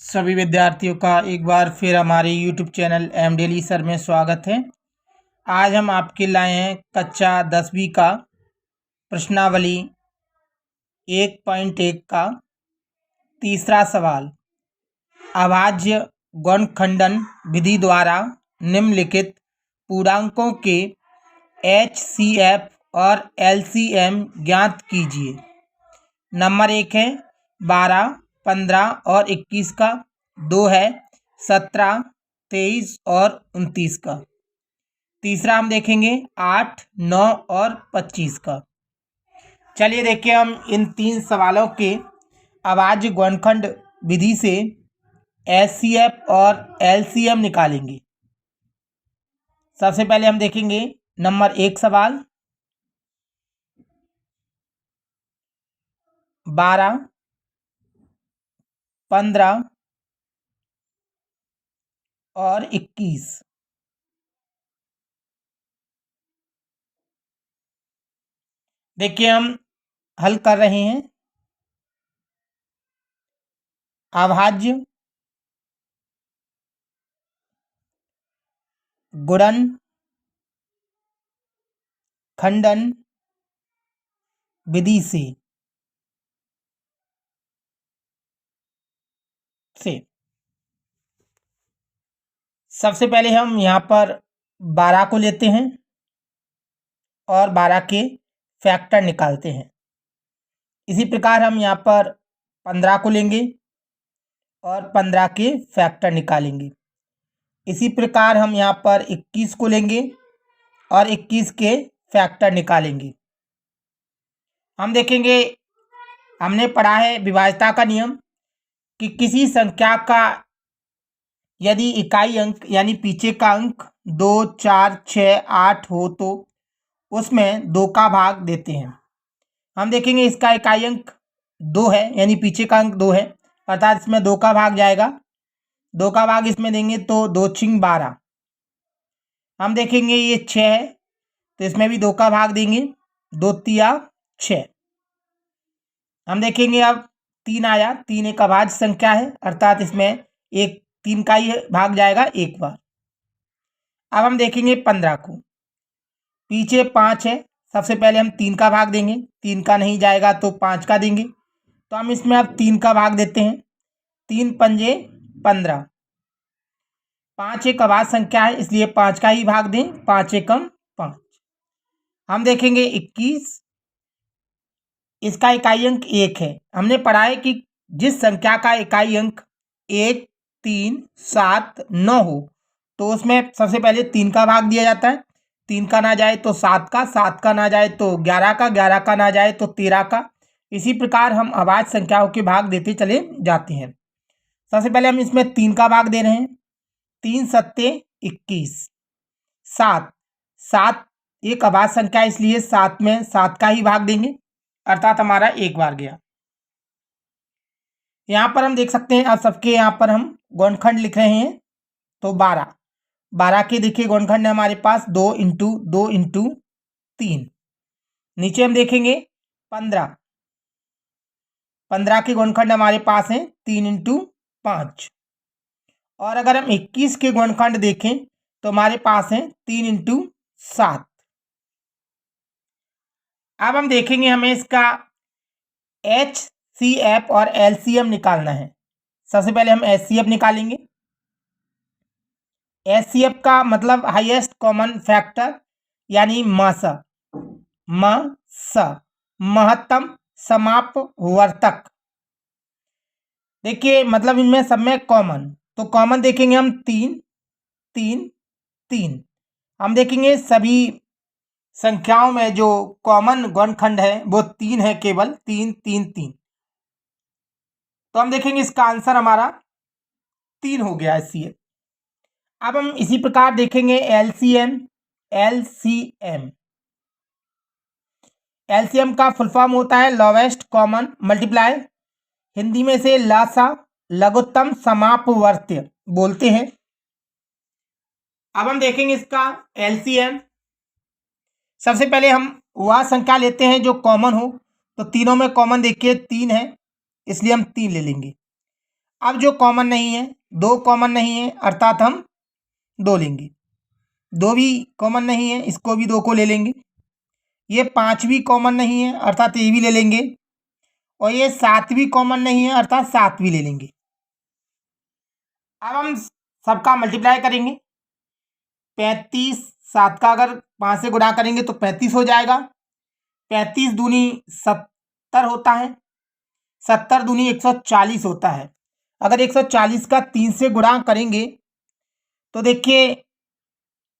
सभी विद्यार्थियों का एक बार फिर हमारे YouTube channel M daily sir में स्वागत है। आज हम आपके लाए हैं कक्षा 10वीं का प्रश्नावली 1.1 का तीसरा सवाल। अभाज्य गुणनखंडन विधि द्वारा निम्नलिखित पूर्णांकों के HCF और LCM ज्ञात कीजिए। नंबर 1 है 12, 15 और 21 का। 2 है 17, 23 और 29 का। तीसरा हम देखेंगे 8, 9 और 25 का। चलिए देखिए, हम इन तीन सवालों के अभाज्य गुणनखंड विधि से HCF और LCM निकालेंगे। सबसे पहले हम देखेंगे नंबर 1 सवाल। 12, 15 और 21। देखिए, हम हल कर रहे हैं। अभाज्य गुणनखंडन विधि से सबसे पहले हम यहाँ पर 12 को लेते हैं और 12 के फैक्टर निकालते हैं। इसी प्रकार हम यहाँ पर 15 को लेंगे और 15 के फैक्टर निकालेंगे। इसी प्रकार हम यहाँ पर 21 को लेंगे और 21 के फैक्टर निकालेंगे। हम देखेंगे, हमने पढ़ा है विभाज्यता का नियम कि किसी संख्या का यदि इकाई अंक यानी पीछे का अंक 2, 4, 6, 8 हो तो उसमें 2 का भाग देते हैं। हम देखेंगे इसका इकाई अंक 2 है यानी पीछे का अंक 2 है, अर्थात इसमें 2 का भाग जाएगा। 2 का भाग इसमें देंगे तो 2 छिंग 12। हम देखेंगे ये 6 है तो इसमें भी 2 का भाग देंगे, 2 तिया 6। हम देखेंगे अब 3 आया, 3 एक अभाज्य संख्या है, अर्थात इसमें एक 3 का ही भाग जाएगा एक बार। अब हम देखेंगे 15 को। पीछे 5 है, सबसे पहले हम 3 का भाग देंगे, 3 का नहीं जाएगा तो 5 का देंगे। तो हम इसमें अब 3 का भाग देते हैं। 3 पंजे 15। 5 एक अभाज्य संख्या है इसलिए 5 का ही भाग दें, 5 एकम 5। हम देखेंगे 21, इसका इकाई अंक 1 है। हमने पढ़ा है कि जिस संख्या का इकाई अंक 1, 3, 7, 9 हो तो उसमें सबसे पहले 3 का भाग दिया जाता है। 3 का ना जाए तो 7 का, 7 का ना जाए तो 11 का, 11 का ना जाए तो 13 का। इसी प्रकार हम अभाज्य संख्याओं के भाग देते चले जाते हैं। सबसे पहले हम इसमें 3 का भाग दे रहे हैं। 3 सत्ते 21। 7 7 एक अभाज्य संख्या इसलिए 7 में 7 का ही भाग देंगे, अर्थात हमारा एक बार गया। यहाँ पर हम देख सकते हैं, अब सबके यहाँ पर हम गुणनखंड लिख रहे हैं। तो 12 के देखिए गुणनखंड है हमारे पास 2 इंटू 2 इंटू 3। नीचे हम देखेंगे 15 के गुणनखंड हमारे पास हैं 3 इंटू 5। और अगर हम 21 के गुणनखंड देखें तो हमारे पास हैं 3 इंटू 7। अब हम देखेंगे, हमें इसका HCF और LCM निकालना है। सबसे पहले हम HCF निकालेंगे। HCF का मतलब हाईएस्ट कॉमन फैक्टर यानी MSA, महत्तम समापवर्तक। देखिए मतलब इनमें सब में कॉमन, तो कॉमन देखेंगे हम 3, 3, 3। हम देखेंगे सभी संख्याओं में जो कॉमन गुणनखंड है वो 3 है, केवल 3, 3, 3। तो हम देखेंगे इसका आंसर हमारा 3 हो गया HCF। अब हम इसी प्रकार देखेंगे LCM का फुल फॉर्म होता है लोवेस्ट कॉमन मल्टीप्लाई। हिंदी में से लासा लघुत्तम समापवर्त्य बोलते हैं। अब हम देखेंगे इसका LCM। सबसे पहले हम वह संख्या लेते हैं जो कॉमन हो, तो तीनों में कॉमन देखिए 3 है इसलिए हम 3 ले लेंगे। अब जो कॉमन नहीं है, 2 कॉमन नहीं है, अर्थात हम 2 लेंगे। 2 भी कॉमन नहीं है, इसको भी 2 को ले लेंगे। ये 5 भी कॉमन नहीं है, अर्थात ये भी ले लेंगे। और ये 7 भी कॉमन नहीं है, अर्थात 7 भी ले लेंगे। अब हम सबका मल्टीप्लाई करेंगे। 35, 7 का अगर 5 से गुणा करेंगे तो 35 हो जाएगा। 35 दूनी 70 होता है, 70 दूनी 140 होता है। अगर 140 का 3 से गुणा करेंगे तो देखिए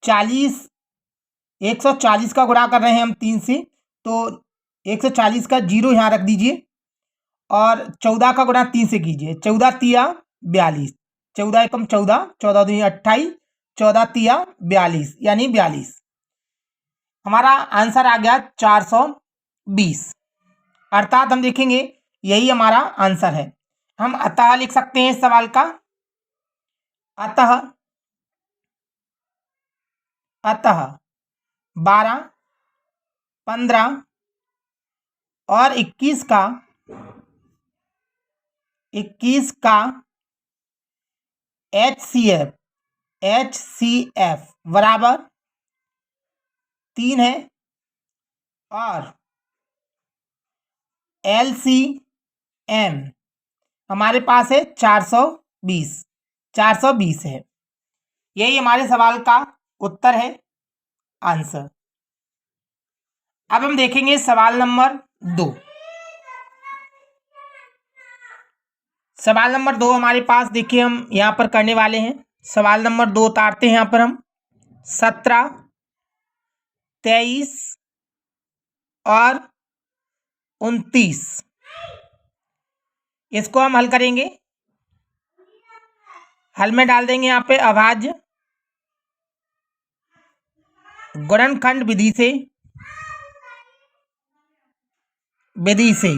140 का गुणा कर रहे हैं हम 3 से, तो 140 का 0 यहाँ रख दीजिए और 14 का गुणा 3 से कीजिए। 14 तिया 42, 14 एकम 14, 14 दूनी 28, 14 तिया 42 यानी 42। हमारा आंसर आ गया 420। अर्थात हम देखेंगे यही हमारा आंसर है। हम अतः लिख सकते हैं इस सवाल का। अतः 12, 15 और 21 का HCF बराबर 3 है और LCM हमारे पास है 420 है। यही हमारे सवाल का उत्तर है, आंसर। अब हम देखेंगे सवाल नंबर 2। सवाल नंबर 2 हमारे पास देखिए हम यहाँ पर करने वाले हैं। सवाल नंबर 2 उतारते हैं यहाँ पर हम। 17, 23 और 29, इसको हम हल करेंगे। हल में डाल देंगे यहाँ पे अभाज्य गुणनखंड विधि से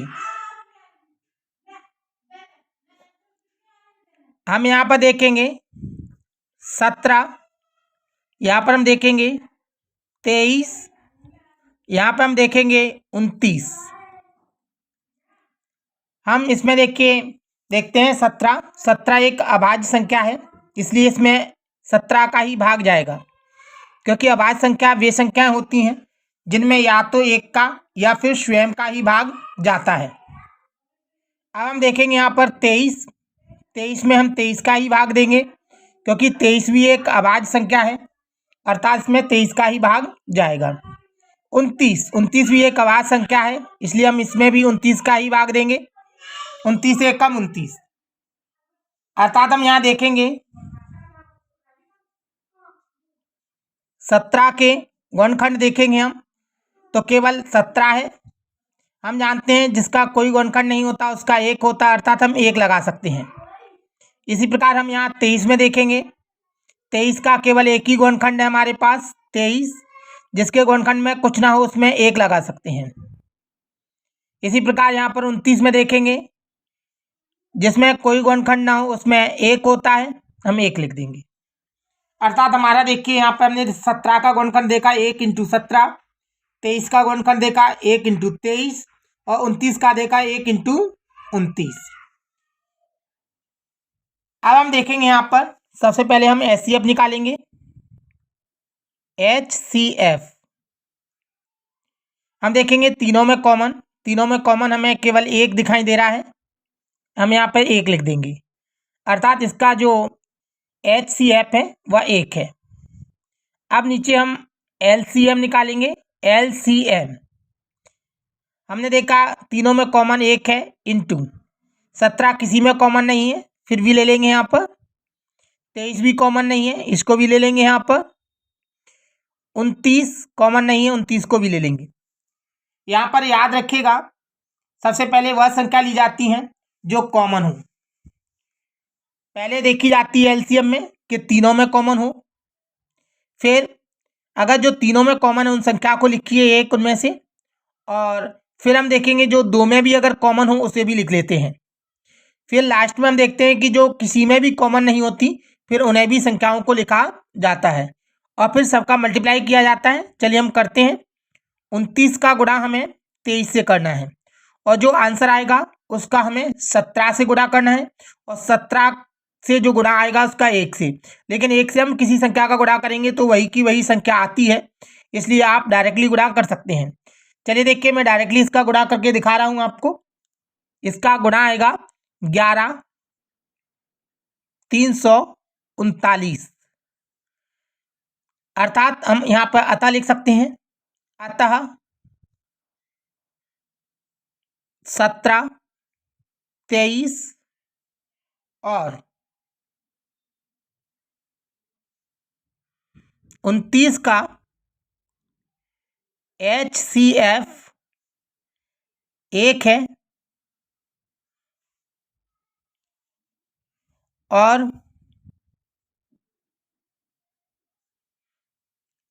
हम यहाँ पर देखेंगे 17, यहाँ पर हम देखेंगे 23, यहाँ पर हम देखेंगे 29। हम इसमें देखते हैं 17 एक अभाज्य संख्या है, इसलिए इसमें 17 का ही भाग जाएगा, क्योंकि अभाज्य संख्या वे संख्याएं होती हैं जिनमें या तो एक का या फिर स्वयं का ही भाग जाता है। अब हम देखेंगे यहाँ पर 23 में हम 23 का ही भाग देंगे, क्योंकि 23 भी एक अभाज्य संख्या है, अर्थात इसमें 23 का ही भाग जाएगा। 29 भी एक अभाज्य संख्या है, इसलिए हम इसमें भी 29 का ही भाग देंगे। 29 से कम 29, अर्थात हम यहाँ देखेंगे 17 के गुणनखंड देखेंगे हम तो केवल 17 है। हम जानते हैं जिसका कोई गुणनखंड नहीं होता उसका 1 होता है, अर्थात हम 1 लगा सकते हैं। इसी प्रकार हम यहाँ 23 में देखेंगे, 23 का केवल एक ही गुणनखंड है हमारे पास 23, जिसके गुणनखंड में कुछ ना हो उसमें 1 लगा सकते हैं। इसी प्रकार यहाँ पर 29 में देखेंगे, जिसमें कोई गुणनखंड ना हो उसमें 1 होता है, हम 1 लिख देंगे। अर्थात हमारा देखिए यहाँ पर हमने 17 का गुणनखंड देखा 1 × 17, 23 का गुणनखंड देखा 1 × 23 और 29 का देखा 1 × 29। अब हम देखेंगे यहाँ पर सबसे पहले हम HCF निकालेंगे। HCF हम देखेंगे तीनों में कॉमन हमें केवल 1 दिखाई दे रहा है, हम यहाँ पर 1 लिख देंगे, अर्थात इसका जो HCF है वह 1 है। अब नीचे हम LCM निकालेंगे। LCM हमने देखा तीनों में कॉमन 1 है, इंटू 17 किसी में कॉमन नहीं है, फिर भी ले लेंगे यहाँ पर। 23 भी कॉमन नहीं है, इसको भी ले लेंगे यहाँ पर। 29 कॉमन नहीं है, 29 को भी ले लेंगे। यहाँ पर याद रखिएगा सबसे पहले वह संख्या ली जाती हैं जो कॉमन हो। पहले देखी जाती है एलसीएम में कि तीनों में कॉमन हो, फिर अगर जो तीनों में कॉमन है उन संख्या को लिखिए एक उनमें से, और फिर हम देखेंगे जो 2 में भी अगर कॉमन हो उसे भी लिख लेते हैं। फिर लास्ट में हम देखते हैं कि जो किसी में भी कॉमन नहीं होती फिर उन्हें भी संख्याओं को लिखा जाता है और फिर सबका मल्टीप्लाई किया जाता है। चलिए हम करते हैं। 29 का गुणा हमें 23 से करना है और जो आंसर आएगा उसका हमें 17 से गुणा करना है और 17 से जो गुणा आएगा उसका 1 से। लेकिन 1 से हम किसी संख्या का गुणा करेंगे तो वही की वही संख्या आती है, इसलिए आप डायरेक्टली गुणा कर सकते हैं। चलिए देखिए, मैं डायरेक्टली इसका गुणा करके दिखा रहा हूं आपको। इसका गुणा आएगा 11,339, अर्थात हम यहाँ पर अतः लिख सकते हैं। अतः 17, 23 और 29 का HCF 1 है और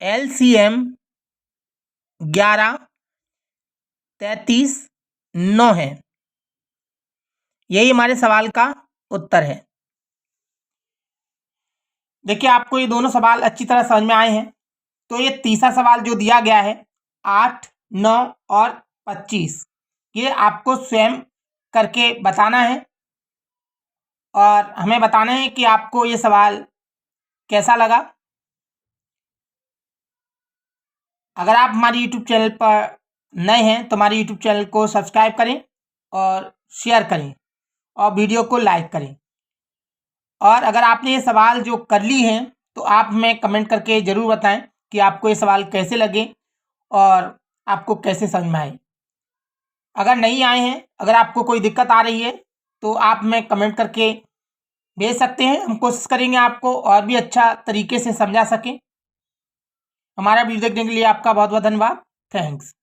LCM 11, 33, 9 है। यही हमारे सवाल का उत्तर है। देखिए, आपको ये दोनों सवाल अच्छी तरह समझ में आए हैं। तो ये तीसरा सवाल जो दिया गया है 8, 9 और 25, ये आपको स्वयं करके बताना है और हमें बताना है कि आपको ये सवाल कैसा लगा। अगर आप हमारे यूट्यूब चैनल पर नए हैं तो हमारे यूट्यूब चैनल को सब्सक्राइब करें और शेयर करें और वीडियो को लाइक करें। और अगर आपने ये सवाल जो कर ली हैं तो आप हमें कमेंट करके ज़रूर बताएं कि आपको ये सवाल कैसे लगे और आपको कैसे समझ में आए। अगर नहीं आए हैं, अगर आपको कोई दिक्कत आ रही है तो आप हमें कमेंट करके भेज सकते हैं। हम कोशिश करेंगे आपको और भी अच्छा तरीके से समझा सकें। हमारा वीडियो देखने के लिए आपका बहुत बहुत धन्यवाद। थैंक्स।